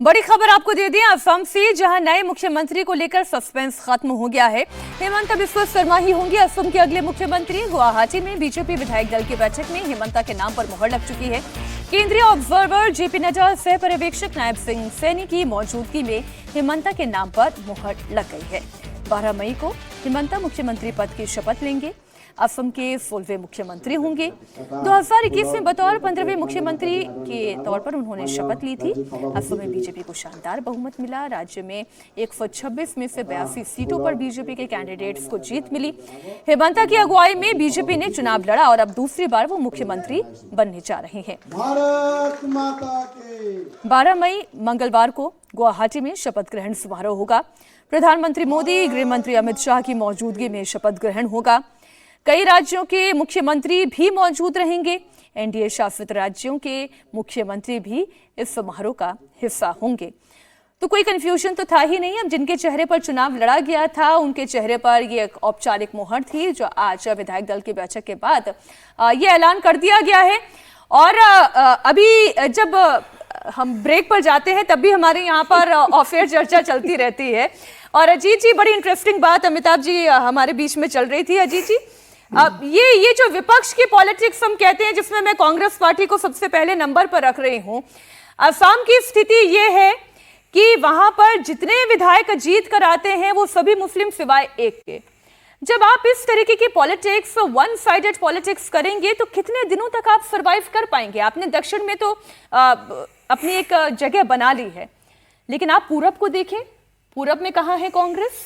बड़ी खबर आपको दे दें असम से, जहां नए मुख्यमंत्री को लेकर सस्पेंस खत्म हो गया है। हेमंता बिस्वा शर्मा ही होंगे असम के अगले मुख्यमंत्री। गुवाहाटी में बीजेपी विधायक दल की बैठक में हेमंता के नाम पर मुहर लग चुकी है। केंद्रीय ऑब्जर्वर जेपी नड्डा, सह पर्यवेक्षक नायब सिंह सैनी की मौजूदगी में हेमंता के नाम पर मुहर लग गई है। 12 मई को हेमंता मुख्यमंत्री पद की शपथ लेंगे। असम के 16वें मुख्यमंत्री होंगे। 2021 में बतौर 15वें मुख्यमंत्री के तौर पर उन्होंने शपथ ली थी। असम में बीजेपी को शानदार बहुमत मिला। राज्य में 126 में से 82 सीटों पर बीजेपी के कैंडिडेट्स को जीत मिली। हेमंता की अगुवाई में बीजेपी ने चुनाव लड़ा और अब दूसरी बार वो मुख्यमंत्री बनने जा रहे हैं। 12 मई मंगलवार को गुवाहाटी में शपथ ग्रहण समारोह होगा। प्रधानमंत्री मोदी, गृह मंत्री अमित शाह की मौजूदगी में शपथ ग्रहण होगा। कई राज्यों के मुख्यमंत्री भी मौजूद रहेंगे। एनडीए शासित राज्यों के मुख्यमंत्री भी इस समारोह का हिस्सा होंगे। तो कोई कंफ्यूजन तो था ही नहीं। अब जिनके चेहरे पर चुनाव लड़ा गया था उनके चेहरे पर ये एक औपचारिक मुहर थी, जो आज विधायक दल की बैठक के बाद ये ऐलान कर दिया गया है। और अभी जब हम ब्रेक पर जाते हैं तब भी हमारे यहाँ पर ऑफ एयर चर्चा चलती रहती है। और अजीत जी, बड़ी इंटरेस्टिंग बात अमिताभ जी हमारे बीच में चल रही थी। अजीत जी, अब ये जो विपक्ष की पॉलिटिक्स हम कहते हैं, जिसमें मैं कांग्रेस पार्टी को सबसे पहले नंबर पर रख रही हूं, असम की स्थिति ये है कि वहां पर जितने विधायक जीत कर आते हैं वो सभी मुस्लिम सिवाय एक के। जब आप इस तरीके की पॉलिटिक्स, वन साइडेड पॉलिटिक्स करेंगे तो कितने दिनों तक आप सरवाइव कर पाएंगे? आपने दक्षिण में तो अपनी एक जगह बना ली है, लेकिन आप पूरब को देखें, पूरब में कहां है कांग्रेस?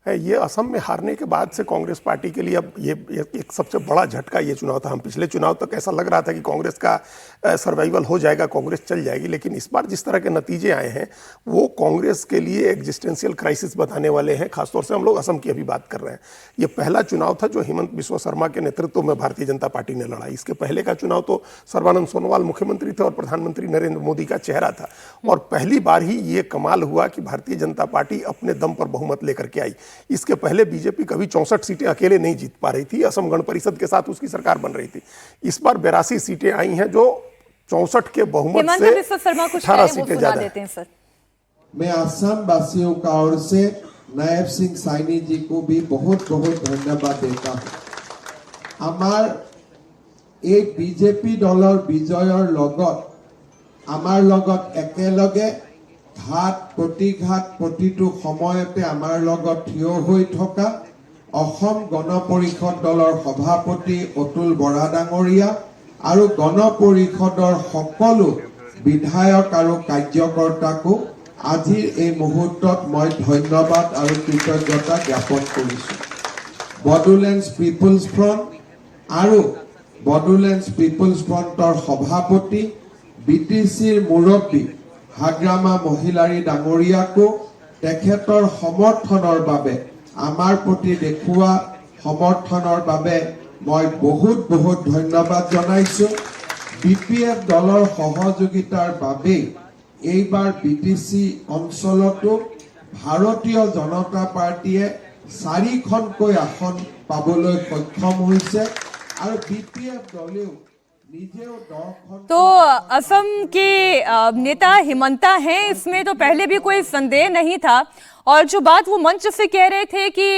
ये असम में हारने के बाद से कांग्रेस पार्टी के लिए अब ये एक सबसे बड़ा झटका ये चुनाव था। हम पिछले चुनाव तक ऐसा लग रहा था कि कांग्रेस का सर्वाइवल हो जाएगा, कांग्रेस चल जाएगी, लेकिन इस बार जिस तरह के नतीजे आए हैं वो कांग्रेस के लिए एग्जिस्टेंशियल क्राइसिस बताने वाले हैं। खासतौर से हम लोग असम की अभी बात कर रहे हैं। ये पहला चुनाव था जो हेमंत बिस्वा शर्मा के नेतृत्व में भारतीय जनता पार्टी ने लड़ा। इसके पहले का चुनाव तो सर्बानंद सोनोवाल मुख्यमंत्री थे और प्रधानमंत्री नरेंद्र मोदी का चेहरा था। और पहली बार ही ये कमाल हुआ कि भारतीय जनता पार्टी अपने दम पर बहुमत लेकर के आई। इसके पहले बीजेपी कभी 64 सीटें अकेले नहीं जीत पा रही थी। असम गण परिषद के साथ उसकी सरकार बन रही थी। इस बार 82 सीटें आई हैं, जो 64 के बहुमत से 18 सीटें ज्यादा हैं। मैं असम वासियों का ओर से नायब सिंह सैनी जी को भी बहुत बहुत धन्यवाद देता हूं। आमार एक बीजेपी दलर विजयर लगत आमार लगत एकेलगे घाट प्रतिघाट प्रतिটো সময়তে আমাৰ লগত থিয় হৈ থকা অসম গণ পৰিষদ দলৰ সভাপতি অতুল বৰা ডাঙৰীয়া আৰু গণ পৰিষদৰ সকলো বিধায়ক আৰু কাৰ্যকৰ্তাকো আজিৰ এই মুহূৰ্তত মই ধন্যবাদ আৰু কৃতজ্ঞতা জ্ঞাপন কৰিছোঁ। বডোলেণ্ড পিপলছ ফ্ৰণ্ট আৰু বডোলেণ্ড পিপলছ ফ্ৰণ্টৰ সভাপতি বিটিচিৰ মুৰব্বী হাগ্ৰামা মহিলাৰী ডাঙৰীয়াকো তেখেতৰ সমৰ্থনৰ বাবে, আমাৰ প্ৰতি দেখুওৱা সমৰ্থনৰ বাবে মই বহুত বহুত ধন্যবাদ জনাইছো। বিপিএফ দলৰ সহযোগিতাৰ বাবে এইবাৰ বিটিচি অঞ্চলতো ভাৰতীয় জনতা পাৰ্টিয়ে 4খনকৈ আসন পাবলৈ সক্ষম হৈছে আৰু বিপিএফ দলেও तो असम के नेता हेमंता हैं, इसमें तो पहले भी कोई संदेह नहीं था। और जो बात वो मंच से कह रहे थे कि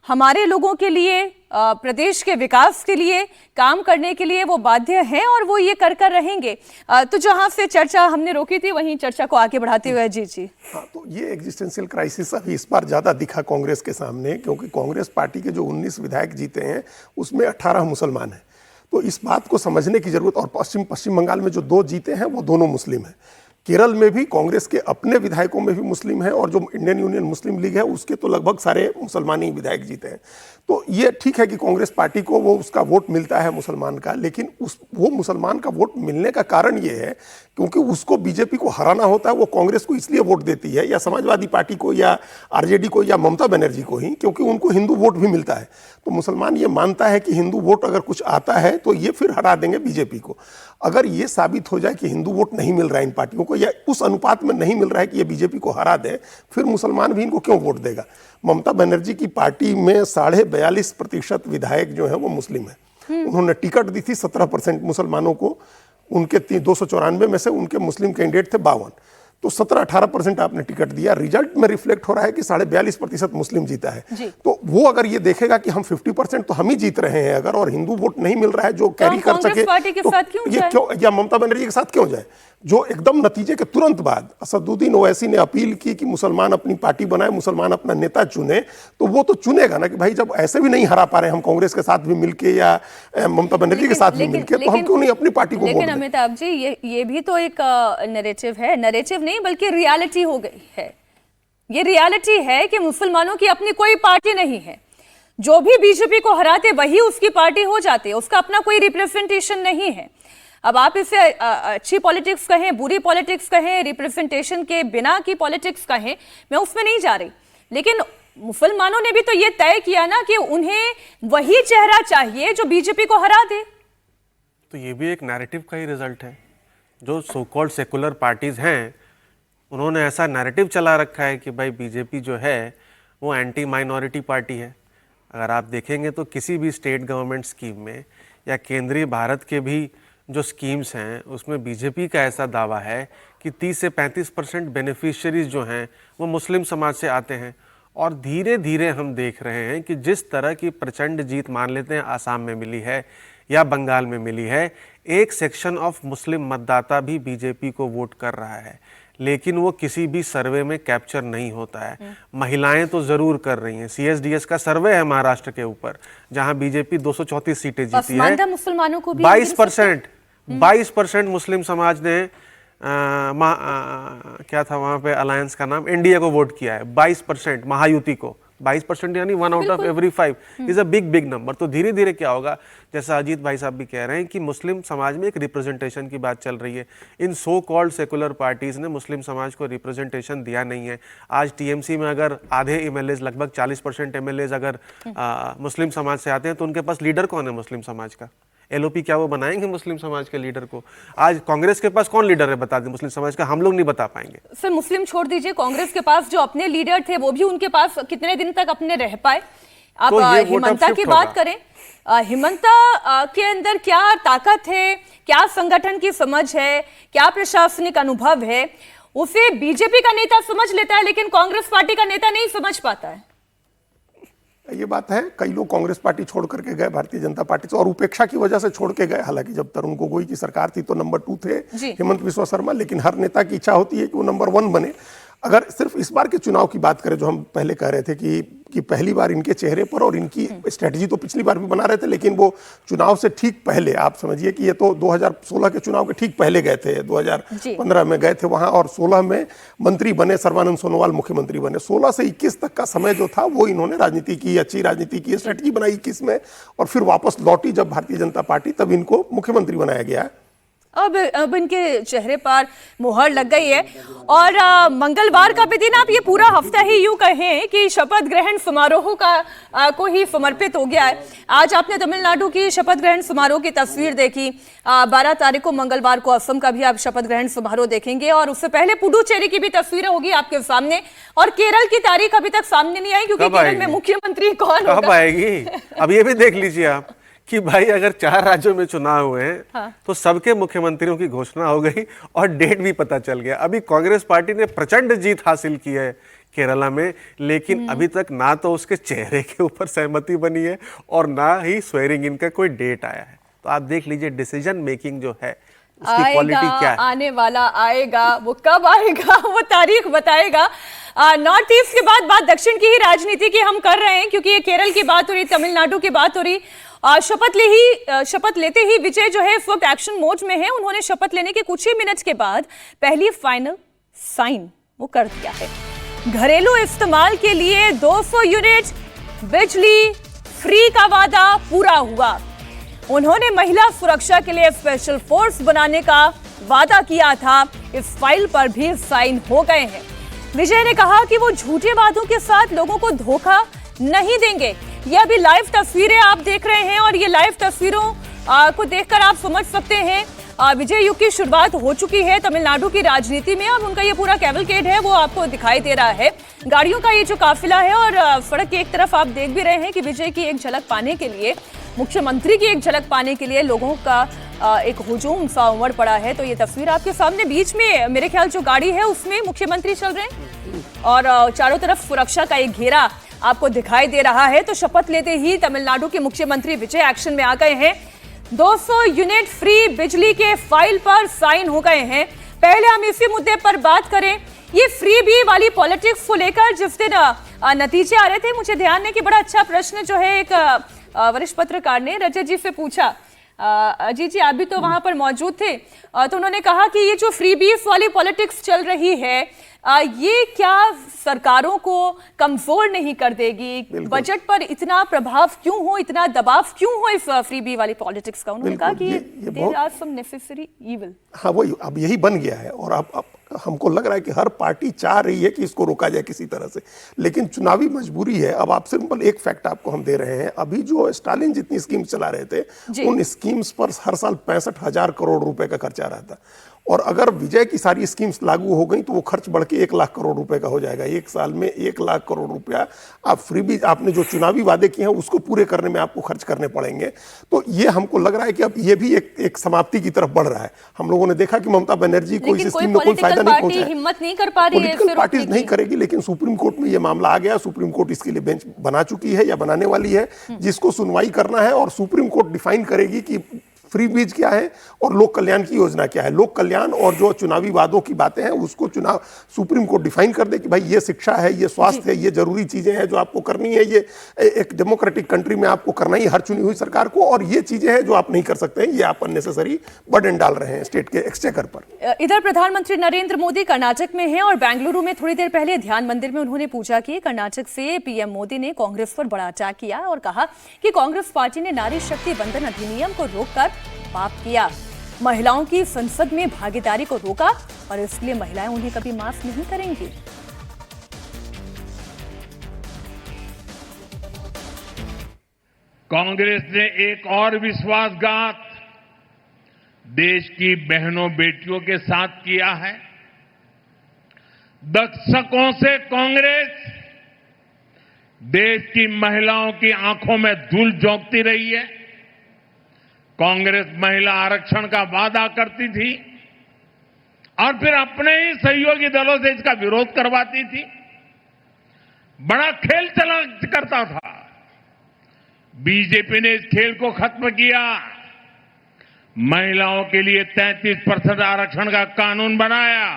हमारे लोगों के लिए, प्रदेश के विकास के लिए काम करने के लिए वो बाध्य हैं और वो ये कर रहेंगे। तो जहां से चर्चा हमने रोकी थी वहीं चर्चा को आगे बढ़ाते हुए जी। हाँ, तो ये एग्जिस्टेंशियल क्राइसिस अभी इस बार ज़्यादा दिखा कांग्रेस के सामने, क्योंकि कांग्रेस पार्टी के जो 19 विधायक जीते हैं उसमें 18 मुसलमान हैं। तो इस बात को समझने की जरूरत। और पश्चिम बंगाल में जो 2 जीते हैं वो दोनों मुस्लिम हैं। केरल में भी कांग्रेस के अपने विधायकों में भी मुस्लिम हैं और जो इंडियन यूनियन मुस्लिम लीग है उसके तो लगभग सारे मुसलमान ही विधायक जीते हैं। तो ये ठीक है कि कांग्रेस पार्टी को वो उसका वोट मिलता है मुसलमान का, लेकिन वो मुसलमान का वोट मिलने का कारण ये है क्योंकि उसको बीजेपी को हराना होता है। वो कांग्रेस को इसलिए वोट देती है, या समाजवादी पार्टी को, या आरजेडी को, या ममता बनर्जी को ही, क्योंकि उनको हिंदू वोट भी मिलता है। तो मुसलमान ये मानता है कि हिंदू वोट अगर कुछ आता है तो ये फिर हरा देंगे बीजेपी को। अगर ये साबित हो जाए कि हिंदू वोट नहीं मिल रहा है इन पार्टियों को, या उस अनुपात में नहीं मिल रहा है कि ये बीजेपी को हरा दे, फिर मुसलमान भी इनको क्यों वोट देगा? ममता बनर्जी की पार्टी में 42.5% विधायक जो है वो मुस्लिम है। उन्होंने टिकट दी थी 17% मुसलमानों को। उनके 294 में से उनके मुस्लिम कैंडिडेट थे 52। तो 17-18% आपने टिकट दिया, रिजल्ट में रिफ्लेक्ट हो रहा है कि 42.5% मुस्लिम जीता है। तो वो अगर ये देखेगा कि हम 50% तो हम ही जीत रहे हैं अगर, और हिंदू वोट नहीं मिल रहा है जो कैरी कर सके, तो ये क्यों, या ममता बनर्जी के साथ क्यों जाए, जो एकदम नतीजे के तुरंत बाद असदुद्दीन ओवैसी ने अपील की कि मुसलमान अपनी पार्टी बनाए, मुसलमान अपना नेता चुने, तो वो तो चुनेगा ना कि भाई जब ऐसे भी नहीं हरा पा रहे हम कांग्रेस के साथ भी मिलके या ममता बनर्जी के साथ भी मिलके, तो हम क्यों नहीं अपनी पार्टी को वोट दें। लेकिन अमिताभ जी ये भी तो एक नैरेटिव है, नैरेटिव नहीं बल्कि रियलिटी हो गई है। ये रियलिटी है कि मुसलमानों की अपनी कोई पार्टी नहीं है, जो भी बीजेपी को हराते वही उसकी पार्टी हो जाती है, उसका अपना कोई रिप्रेजेंटेशन नहीं है। अब आप इसे अच्छी पॉलिटिक्स कहें, बुरी पॉलिटिक्स कहें, रिप्रेजेंटेशन के बिना की पॉलिटिक्स कहें, मैं उसमें नहीं जा रही, लेकिन मुसलमानों ने भी तो ये तय किया ना कि उन्हें वही चेहरा चाहिए जो बीजेपी को हरा दे। तो ये भी एक नैरेटिव का ही रिजल्ट है। जो सो कॉल्ड सेकुलर पार्टीज हैं उन्होंने ऐसा नैरेटिव चला रखा है कि भाई बीजेपी जो है वो एंटी माइनॉरिटी पार्टी है। अगर आप देखेंगे तो किसी भी स्टेट गवर्नमेंट स्कीम में या केंद्रीय भारत के भी जो स्कीम्स हैं उसमें बीजेपी का ऐसा दावा है कि 30 से 35% बेनिफिशियरीज जो हैं वो मुस्लिम समाज से आते हैं। और धीरे धीरे हम देख रहे हैं कि जिस तरह की प्रचंड जीत मान लेते हैं आसाम में मिली है या बंगाल में मिली है, एक सेक्शन ऑफ मुस्लिम मतदाता भी बीजेपी को वोट कर रहा है, लेकिन वो किसी भी सर्वे में कैप्चर नहीं होता है। महिलाएं तो जरूर कर रही हैं। CSDS का सर्वे है महाराष्ट्र के ऊपर जहां बीजेपी 234 सीटें जीती है। मुसलमानों को भी 22% मुस्लिम समाज ने क्या था वहां पे अलायंस का नाम, इंडिया को वोट किया है। 22% महायुति को, 22% यानी 1 out of every 5 is a big number. तो धीरे धीरे क्या होगा, जैसा अजीत भाई साहब भी कह रहे हैं कि मुस्लिम समाज में एक रिप्रेजेंटेशन की बात चल रही है। इन सो कॉल्ड सेकुलर पार्टीज ने मुस्लिम समाज को रिप्रेजेंटेशन दिया नहीं है। आज TMC में अगर आधे MLAs, लगभग 40% MLAs अगर मुस्लिम समाज से आते हैं तो उनके पास लीडर कौन है मुस्लिम समाज का? LOP क्या वो बनाएंगे मुस्लिम समाज के लीडर को? आज कांग्रेस के पास कौन लीडर है बता दें मुस्लिम समाज का? हम लोग नहीं बता पाएंगे। फिर मुस्लिम छोड़ दीजिए, कांग्रेस के पास जो अपने लीडर थे वो भी उनके पास कितने दिन तक अपने रह पाए? आप हिमंता की बात करें, हिमंता के अंदर क्या ताकत है, क्या संगठन की समझ है, क्या प्रशासनिक अनुभव है, उसे बीजेपी का नेता समझ लेता है लेकिन कांग्रेस पार्टी का नेता नहीं समझ पाता है। ये बात है, कई लोग कांग्रेस पार्टी छोड़ करके गए भारतीय जनता पार्टी से, और उपेक्षा की वजह से छोड़ के गए। हालांकि जब तरुण गोगोई की सरकार थी तो नंबर 2 थे हेमंत बिस्वा शर्मा, लेकिन हर नेता की इच्छा होती है कि वो नंबर 1 बने। अगर सिर्फ इस बार के चुनाव की बात करें, जो हम पहले कह रहे थे कि पहली बार इनके चेहरे पर, और इनकी स्ट्रेटजी तो पिछली बार भी बना रहे थे, लेकिन वो चुनाव से ठीक पहले, आप समझिए कि ये तो 2016 के चुनाव के ठीक पहले गए थे, 2015 में गए थे वहां, और 16 में मंत्री बने, सर्बानंद सोनोवाल मुख्यमंत्री बने। 16 से 21 तक का समय जो था वो इन्होंने राजनीति की, अच्छी राजनीति की, स्ट्रेटजी बनाई 21 में, और फिर वापस लौटी जब भारतीय जनता पार्टी, तब इनको मुख्यमंत्री बनाया गया। अब इनके चेहरे पर मुहर लग गई है। और मंगलवार का भी दिन, आप ये पूरा हफ्ता ही यूं कहें कि शपथ ग्रहण समारोह का को ही समर्पित हो गया है। आज आपने तमिलनाडु की शपथ ग्रहण समारोह की तस्वीर देखी, 12 तारीख को मंगलवार को असम का भी आप शपथ ग्रहण समारोह देखेंगे, और उससे पहले पुडुचेरी की भी तस्वीरें होगी आपके सामने, और केरल की तारीख अभी तक सामने नहीं आई क्योंकि केरल में मुख्यमंत्री कौन होगा? कब आएगी? अब ये भी देख लीजिए आप कि भाई अगर 4 राज्यों में चुनाव हुए हैं तो सबके मुख्यमंत्रियों की घोषणा हो गई और डेट भी पता चल गया। अभी कांग्रेस पार्टी ने प्रचंड जीत हासिल की है केरला में, लेकिन अभी तक ना तो उसके चेहरे के ऊपर सहमति बनी है और ना ही स्वेरिंग इन का कोई डेट आया है। तो आप देख लीजिए डिसीजन मेकिंग जो है उसकी क्वालिटी क्या है। आने वाला आएगा, वो कब आएगा वो तारीख बताएगा। नॉर्थ ईस्ट के बाद बात दक्षिण की ही राजनीति की हम कर रहे हैं, क्योंकि ये केरल की बात हो रही, तमिलनाडु की बात हो रही। शपथ लेते ही विजय जो है इस वक्त एक्शन मोड में है। उन्होंने शपथ लेने के कुछ ही मिनट के बाद पहली फाइनल साइन वो कर दिया है। घरेलू इस्तेमाल के लिए 200 यूनिट बिजली फ्री का वादा पूरा हुआ। उन्होंने महिला सुरक्षा के लिए स्पेशल फोर्स बनाने का वादा किया था। इस फाइल पर भी साइन हो गए हैं। विजय ने कहा कि वो झूठे वादों के साथ लोगों को धोखा नहीं देंगे। ये अभी लाइव तस्वीरें आप देख रहे हैं, और ये लाइव तस्वीरों को देखकर आप समझ सकते हैं विजय युग की शुरुआत हो चुकी है तमिलनाडु की राजनीति में। और उनका ये पूरा कैवलकेड है वो आपको दिखाई दे रहा है, गाड़ियों का ये जो काफिला है। और सड़क की एक तरफ आप देख भी रहे हैं कि विजय की एक झलक पाने के लिए, मुख्यमंत्री की एक झलक पाने के लिए लोगों का एक हुजूम सा उमड़ पड़ा है। तो ये तस्वीर आपके सामने, बीच में मेरे ख्याल जो गाड़ी है उसमें मुख्यमंत्री चल रहे हैं और चारों तरफ सुरक्षा का एक घेरा आपको दिखाई दे रहा है। तो शपथ लेते ही तमिलनाडु के मुख्यमंत्री विजय एक्शन में आ गए हैं। 200 यूनिट फ्री बिजली के फाइल पर साइन हो गए हैं। पहले हम इसी मुद्दे पर बात करें, ये फ्री बी वाली पॉलिटिक्स को लेकर जिस दिन नतीजे आ रहे थे, मुझे ध्यान है कि बड़ा अच्छा प्रश्न जो है एक वरिष्ठ पत्रकार ने रजत जी से पूछा। अजीत जी, आप भी तो वहां पर मौजूद थे, तो उन्होंने कहा कि ये जो फ्री बीफ वाली पॉलिटिक्स चल रही है, ये क्या सरकारों को कमजोर नहीं कर देगी? बजट पर इतना प्रभाव क्यों हो, इतना दबाव क्यों हो इस फ्री बी वाली पॉलिटिक्स का? उन्होंने कहा कि there are some necessary evil. हाँ, वही अब यही बन गया है और अब हमको लग रहा है कि हर पार्टी चाह रही है कि इसको रोका जाए किसी तरह से, लेकिन चुनावी मजबूरी है। अब आप सिंपल एक फैक्ट आपको हम दे रहे हैं, अभी जो स्टालिन जितनी स्कीम्स चला रहे थे, उन स्कीम्स पर हर साल 65,000 करोड़ रुपए का खर्चा रहता, और अगर विजय की सारी स्कीम्स लागू हो गई तो वो खर्च बढ़ के 1 लाख करोड़ रुपए का हो जाएगा। एक साल में 1 लाख करोड़ रुपया आप फ्री आपने जो चुनावी वादे किए हैं उसको पूरे करने में आपको खर्च करने पड़ेंगे। तो ये हमको लग रहा है कि अब ये भी एक समाप्ति की तरफ बढ़ रहा है। हम लोगों ने देखा कि ममता बनर्जी को इस स्कीम में कोई फायदा नहीं पहुंचा, हिम्मत नहीं कर पा रही है, पॉलिटिकल पार्टीज नहीं करेगी, लेकिन सुप्रीम कोर्ट में ये मामला आ गया। सुप्रीम कोर्ट इसके लिए बेंच बना चुकी है या बनाने वाली है, जिसको सुनवाई करना है, और सुप्रीम कोर्ट डिफाइन करेगी कि फ्री बीज क्या है और लोक कल्याण की योजना क्या है। लोक कल्याण और जो चुनावी वादों की बातें हैं उसको चुनाव सुप्रीम कोर्ट डिफाइन कर दे कि भाई ये शिक्षा है, ये स्वास्थ्य है, ये जरूरी चीजें हैं जो आपको करनी है, ये एक डेमोक्रेटिक कंट्री में आपको करना ही हर चुनी हुई सरकार को, और ये चीजें हैं जो आप नहीं कर सकते हैं, ये आप अननेसेसरी बर्डन डाल रहे हैं स्टेट के एक्सचेकर पर। इधर प्रधानमंत्री नरेंद्र मोदी कर्नाटक में हैं और बेंगलुरु में थोड़ी देर पहले ध्यान मंदिर में उन्होंने पूजा की। कर्नाटक से पीएम मोदी ने कांग्रेस पर बड़ा अटैक किया और कहा कि कांग्रेस पार्टी ने नारी शक्ति बंधन अधिनियम को रोककर पाप किया, महिलाओं की संसद में भागीदारी को रोका और इसलिए महिलाएं उन्हें कभी माफ नहीं करेंगी। कांग्रेस ने एक और विश्वासघात देश की बहनों बेटियों के साथ किया है। दशकों से कांग्रेस देश की महिलाओं की आंखों में धूल झोंकती रही है। कांग्रेस महिला आरक्षण का वादा करती थी और फिर अपने ही सहयोगी दलों से इसका विरोध करवाती थी। बड़ा खेल चला करता था। बीजेपी ने इस खेल को खत्म किया, महिलाओं के लिए 33% आरक्षण का कानून बनाया।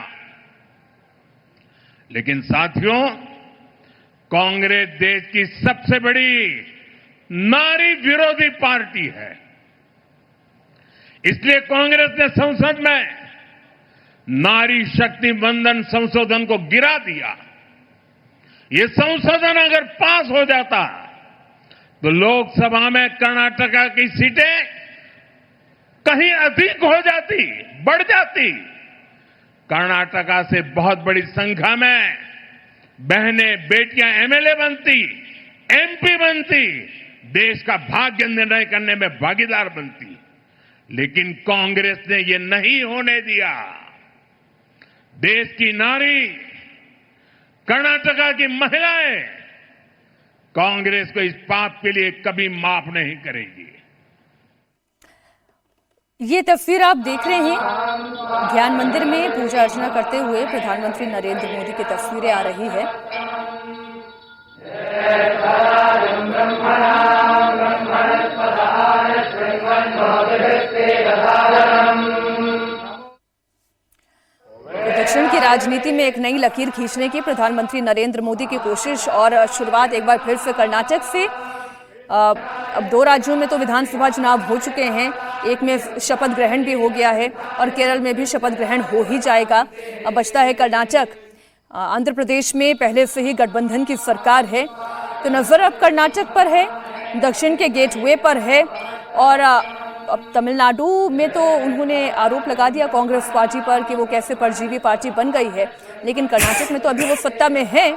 लेकिन साथियों, कांग्रेस देश की सबसे बड़ी नारी विरोधी पार्टी है। इसलिए कांग्रेस ने संसद में नारी शक्ति बंधन संशोधन को गिरा दिया। ये संशोधन अगर पास हो जाता तो लोकसभा में कर्नाटका की सीटें कहीं अधिक हो जाती, बढ़ जाती। कर्नाटका से बहुत बड़ी संख्या में बहनें बेटियां एमएलए बनती, एमपी बनती, देश का भाग्य निर्णय करने में भागीदार बनती। लेकिन कांग्रेस ने ये नहीं होने दिया। देश की नारी, कर्नाटका की महिलाएं कांग्रेस को इस पाप के लिए कभी माफ नहीं करेगी। ये तस्वीर आप देख रहे हैं, ज्ञान मंदिर में पूजा अर्चना करते हुए प्रधानमंत्री नरेंद्र मोदी की तस्वीरें आ रही है। दक्षिण की राजनीति में एक नई लकीर खींचने की प्रधानमंत्री नरेंद्र मोदी की कोशिश और शुरुआत एक बार फिर से कर्नाटक से। अब 2 राज्यों में तो विधानसभा चुनाव हो चुके हैं, एक में शपथ ग्रहण भी हो गया है और केरल में भी शपथ ग्रहण हो ही जाएगा। अब बचता है कर्नाटक। आंध्र प्रदेश में पहले से ही गठबंधन की सरकार है, तो नजर अब कर्नाटक पर है, दक्षिण के गेटवे पर है। और अब तमिलनाडु में तो उन्होंने आरोप लगा दिया कांग्रेस पार्टी पर कि वो कैसे परजीवी पार्टी बन गई है, लेकिन कर्नाटक में तो अभी वो सत्ता में है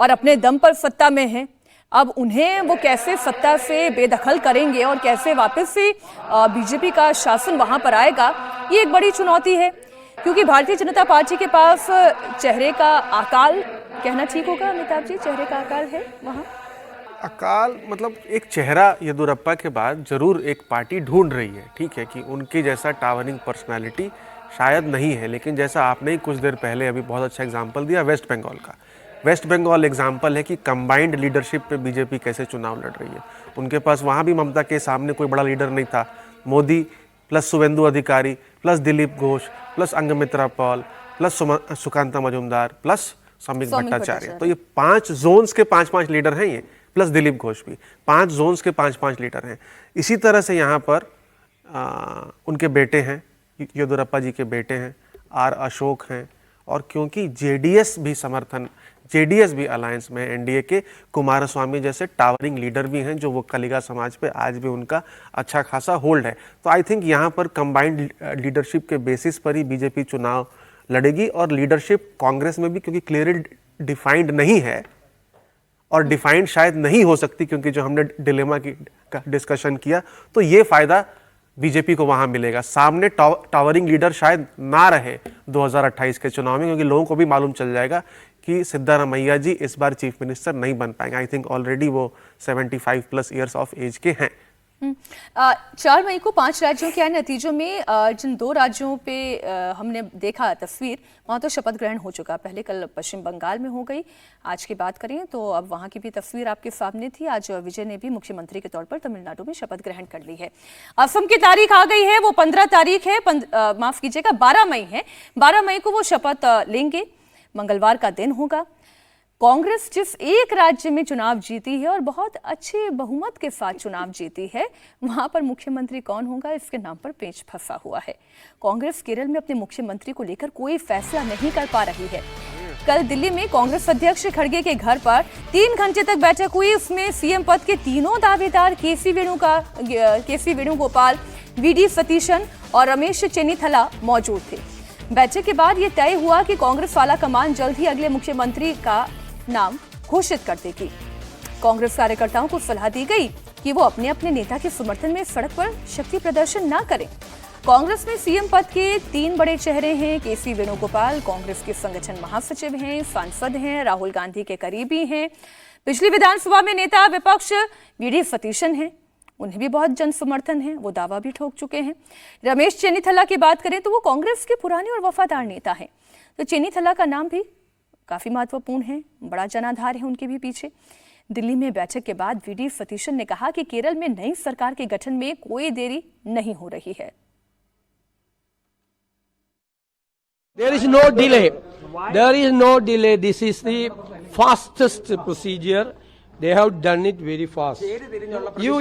और अपने दम पर सत्ता में है। अब उन्हें वो कैसे सत्ता से बेदखल करेंगे और कैसे वापस से बीजेपी का शासन वहां पर आएगा, ये एक बड़ी चुनौती है। क्योंकि भारतीय जनता पार्टी के पास चेहरे का अकाल, कहना ठीक होगा अमिताभ जी, चेहरे का अकाल है वहां। अकाल मतलब एक चेहरा येदियुरप्पा के बाद जरूर एक पार्टी ढूंढ रही है, ठीक है, कि उनके जैसा टावरिंग पर्सनालिटी शायद नहीं है, लेकिन जैसा आपने ही कुछ देर पहले अभी बहुत अच्छा एग्जांपल दिया वेस्ट बंगाल का। वेस्ट बंगाल एग्जांपल है कि कंबाइंड लीडरशिप पे बीजेपी कैसे चुनाव लड़ रही है। उनके पास वहाँ भी ममता के सामने कोई बड़ा लीडर नहीं था। Modi plus Suvendu Adhikari plus Dilip Ghosh plus Agnimitra Paul plus Sukanta Majumdar plus Samik Bhattacharya, तो ये 5 जोन्स के 5-5 लीडर हैं ये, प्लस दिलीप घोष भी 5 जोन्स के 5-5 लीडर हैं। इसी तरह से यहाँ पर उनके बेटे हैं, येदियुरप्पा जी के बेटे हैं, आर अशोक हैं, और क्योंकि जेडीएस भी अलायंस में एनडीए के कुमारस्वामी जैसे टावरिंग लीडर भी हैं, जो वो कलिगा समाज पे आज भी उनका अच्छा खासा होल्ड है। तो आई थिंक यहाँ पर कंबाइंड लीडरशिप के बेसिस पर ही बीजेपी चुनाव लड़ेगी, और लीडरशिप कांग्रेस में भी क्योंकि क्लियरली डिफाइंड नहीं है, और डिफाइंड शायद नहीं हो सकती, क्योंकि जो हमने डिलेमा की डिस्कशन किया, तो ये फायदा बीजेपी को वहां मिलेगा। सामने टावरिंग लीडर शायद ना रहे 2028 के चुनाव में, क्योंकि लोगों को भी मालूम चल जाएगा कि सिद्धारमैया जी इस बार चीफ मिनिस्टर नहीं बन पाएंगे। आई थिंक ऑलरेडी वो 75+ ईयर्स ऑफ एज के हैं। 4 मई को 5 राज्यों के नतीजों में जिन 2 राज्यों पे हमने देखा तस्वीर, वहाँ तो शपथ ग्रहण हो चुका। पहले कल पश्चिम बंगाल में हो गई, आज की बात करें तो अब वहाँ की भी तस्वीर आपके सामने थी। आज विजय ने भी मुख्यमंत्री के तौर पर तमिलनाडु में शपथ ग्रहण कर ली है। असम की तारीख आ गई है, वो 15 तारीख है, माफ कीजिएगा 12 मई है। 12 मई को वो शपथ लेंगे, मंगलवार का दिन होगा। कांग्रेस जिस एक राज्य में चुनाव जीती है और बहुत अच्छे बहुमत के साथ चुनाव जीती है, वहां पर मुख्यमंत्री कौन होगा इसके नाम पर पेच फंसा हुआ है। कांग्रेस केरल में अपने मुख्यमंत्री को लेकर कोई फैसला नहीं कर पा रही है। कल दिल्ली में कांग्रेस अध्यक्ष खड़गे के घर पर 3 घंटे तक बैठक हुई। उसमें सीएम पद के तीनों दावेदार केसी वेणुगोपाल, वीडी सतीशन और रमेश चेन्नीथला मौजूद थे। बैठक के बाद यह तय हुआ कि कांग्रेस आला कमान जल्द ही अगले मुख्यमंत्री का नाम घोषित कर देगी। कांग्रेस कार्यकर्ताओं को सलाह दी गई कि वो अपने अपने नेता के समर्थन में सड़क पर शक्ति प्रदर्शन ना करें। कांग्रेस में सीएम पद के 3 बड़े चेहरे हैं। केसी वेणुगोपाल कांग्रेस के संगठन महासचिव हैं, सांसद हैं, राहुल गांधी के करीबी हैं। पिछली विधानसभा में नेता विपक्ष वीडी सतीशन हैं, उन्हें भी बहुत जन समर्थन है, वो दावा भी ठोक चुके हैं। रमेश चेन्नीथला की बात करें तो वो कांग्रेस के पुराने और वफादार नेता हैं, तो चेन्नीथला का नाम भी काफी महत्वपूर्ण है, बड़ा जनाधार है उनके भी पीछे। दिल्ली में बैठक के बाद वीडी सतीशन ने कहा कि केरल में नई सरकार के गठन में कोई देरी नहीं हो रही है। There is no delay. There is no delay. This is the fastest procedure. They have done it very fast. You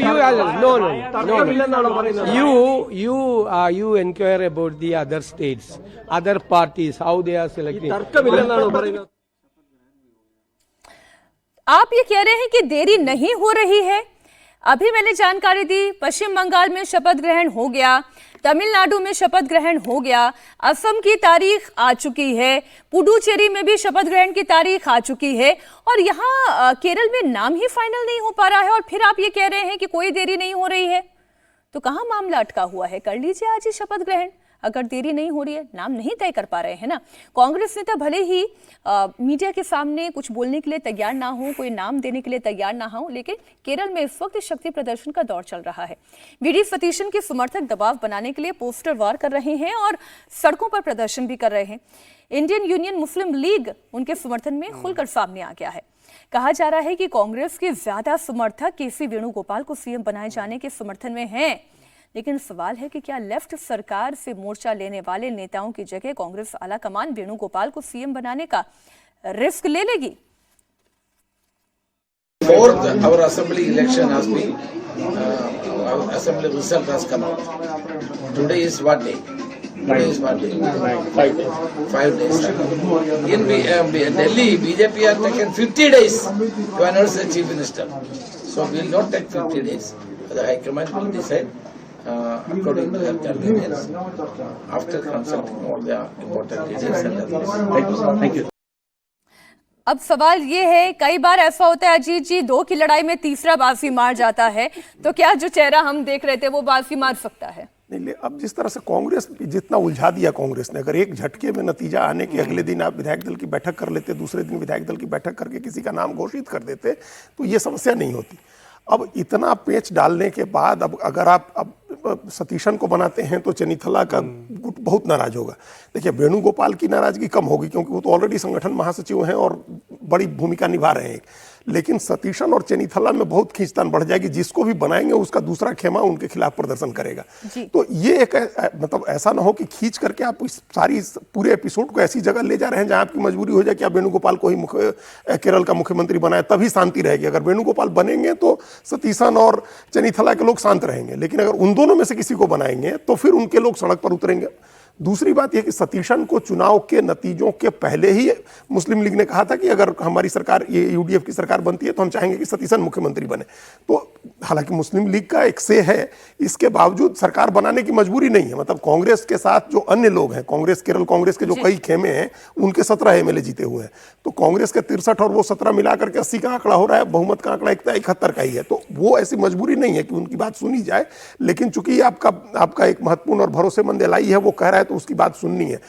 inquire about the other states, other parties, how they are selecting. आप ये कह रहे हैं कि देरी नहीं हो रही है। अभी मैंने जानकारी दी, पश्चिम बंगाल में शपथ ग्रहण हो गया, तमिलनाडु में शपथ ग्रहण हो गया, असम की तारीख आ चुकी है, पुडुचेरी में भी शपथ ग्रहण की तारीख आ चुकी है, और यहाँ केरल में नाम ही फाइनल नहीं हो पा रहा है। और फिर आप ये कह रहे हैं कि कोई देरी नहीं हो रही है, तो कहाँ मामला अटका हुआ है? कर लीजिए आज ही शपथ ग्रहण, अगर देरी नहीं हो रही है। नाम नहीं तय कर पा रहे हैं ना। कांग्रेस नेता भले ही मीडिया के सामने कुछ बोलने के लिए तैयार ना हो, कोई नाम देने के लिए तैयार ना हो, लेकिन केरल में इस वक्त शक्ति प्रदर्शन का दौर चल रहा है। वीडी सतीशन के समर्थक दबाव बनाने के लिए पोस्टर वार कर रहे हैं और सड़कों पर प्रदर्शन भी कर रहे हैं। इंडियन यूनियन मुस्लिम लीग उनके समर्थन में खुलकर सामने आ गया है। कहा जा रहा है कि कांग्रेस के ज्यादा समर्थक केसी वेणुगोपाल को सीएम बनाए जाने के समर्थन में हैं, लेकिन सवाल है कि क्या लेफ्ट सरकार से मोर्चा लेने वाले नेताओं की जगह कांग्रेस आला कमान वेणुगोपाल को सीएम बनाने का रिस्क ले लेगी? Fourth, our assembly election has been, our assembly result has come out. Today is what day? Today is what day? 5 days. 5 days. In Delhi, BJP has taken 50 days to announce the chief minister. So we will not take 50 days. The High Command will decide according to their convenience after consulting all the important details and others. Thank you. अब सवाल ये है, कई बार ऐसा होता है अजीत जी, 2 की लड़ाई में तीसरा बाजी मार जाता है, तो क्या जो चेहरा हम देख रहे थे वो बाजी मार सकता है? नहीं ले अब जिस तरह से कांग्रेस जितना उलझा दिया कांग्रेस ने, अगर एक झटके में नतीजा आने के अगले दिन आप विधायक दल की बैठक कर लेते, दूसरे दिन विधायक दल की बैठक करके किसी का नाम घोषित कर देते, तो ये समस्या नहीं होती। अब इतना पेच डालने के बाद अब अगर आप अब सतीशन को बनाते हैं तो चनीथला का गुट बहुत नाराज होगा। देखिए वेणुगोपाल की नाराजगी कम होगी क्योंकि वो तो ऑलरेडी संगठन महासचिव हैं और बड़ी भूमिका निभा रहे हैं, लेकिन सतीशन और चनीथला में बहुत खींचतान बढ़ जाएगी। जिसको भी बनाएंगे उसका दूसरा खेमा उनके खिलाफ प्रदर्शन करेगा। तो ये एक मतलब ऐसा ना हो कि खींच करके आप इस पूरे एपिसोड को ऐसी जगह ले जा रहे हैं जहां आपकी मजबूरी हो जाए कि आप वेणुगोपाल को ही केरल का मुख्यमंत्री बनाए, तभी शांति रहेगी। अगर वेणुगोपाल बनेंगे तो सतीशन और चनीथला के लोग शांत रहेंगे, लेकिन अगर उन दोनों में से किसी को बनाएंगे तो फिर उनके लोग सड़क पर उतरेंगे। दूसरी बात यह कि सतीशन को चुनाव के नतीजों के पहले ही मुस्लिम लीग ने कहा था कि अगर हमारी सरकार, ये यूडीएफ की सरकार बनती है तो हम चाहेंगे कि सतीशन मुख्यमंत्री बने। तो हालांकि मुस्लिम लीग का एक से है, इसके बावजूद सरकार बनाने की मजबूरी नहीं है। मतलब कांग्रेस के साथ जो अन्य लोग हैं, कांग्रेस केरल कांग्रेस के जो कई खेमे हैं, उनके 17 एमएलए जीते हुए हैं, तो कांग्रेस के 63 और वो 17 मिलाकर के 80 का आंकड़ा हो रहा है, बहुमत का आंकड़ा 71 का ही है। तो वो ऐसी मजबूरी नहीं है कि उनकी बात सुनी जाए, लेकिन चूंकि आपका एक महत्वपूर्ण और भरोसेमंद एलआई है, वो कह रहा है तो उसकी बात सुननी है।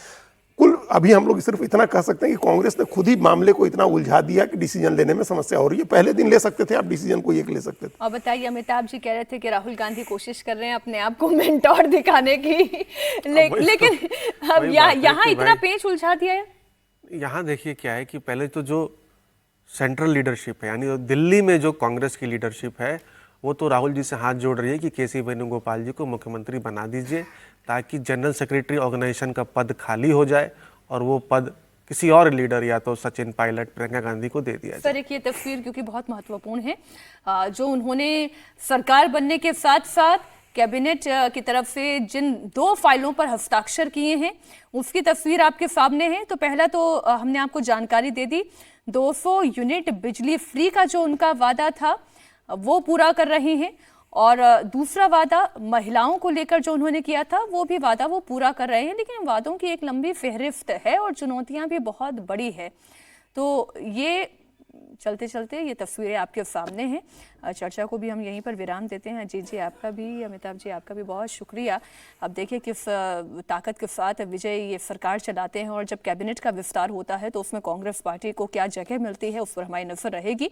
कुल अभी हम लोग सिर्फ इतना कह सकते हैं कि कांग्रेस ने खुद ही मामले को इतना उलझा दिया कि डिसीजन लेने में समस्या हो रही है। पहले दिन ले सकते थे आप डिसीजन, को एक ले सकते थे। और बताइए, अमिताभ जी कह रहे थे कि राहुल गांधी कोशिश कर रहे हैं अपने आप को मेंटोर दिखाने की, लेकिन अब यहाँ इतना पेच उलझा दिया है। यहाँ देखिए क्या है कि पहले तो जो सेंट्रल लीडरशिप है, यानी दिल्ली में जो कांग्रेस की लीडरशिप है, वो तो राहुल जी से हाथ जोड़ रही है कि केसी वेणुगोपाल जी को मुख्यमंत्री बना दीजिए ताकि जनरल सेक्रेटरी ऑर्गेनाइजेशन का पद खाली हो जाए और वो पद किसी और लीडर या तो सचिन पायलट, प्रियंका गांधी को दे दिया जाए। सर एक ये तस्वीर क्योंकि बहुत महत्वपूर्ण है, जो उन्होंने सरकार बनने के साथ साथ कैबिनेट की तरफ से जिन 2 फाइलों पर हस्ताक्षर किए हैं उसकी तस्वीर आपके सामने है। तो पहला तो हमने आपको जानकारी दे दी, 200 यूनिट बिजली फ्री का जो उनका वादा था वो पूरा कर रहे हैं, और दूसरा वादा महिलाओं को लेकर जो उन्होंने किया था वो भी वादा वो पूरा कर रहे हैं। लेकिन वादों की एक लंबी फहरिस्त है और चुनौतियां भी बहुत बड़ी है। तो ये चलते चलते ये तस्वीरें आपके सामने हैं। चर्चा को भी हम यहीं पर विराम देते हैं। जी आपका भी, अमिताभ जी आपका भी बहुत शुक्रिया। अब देखिए किस ताकत के साथ विजय ये सरकार चलाते हैं और जब कैबिनेट का विस्तार होता है तो उसमें कांग्रेस पार्टी को क्या जगह मिलती है, उस पर हमारी नजर रहेगी।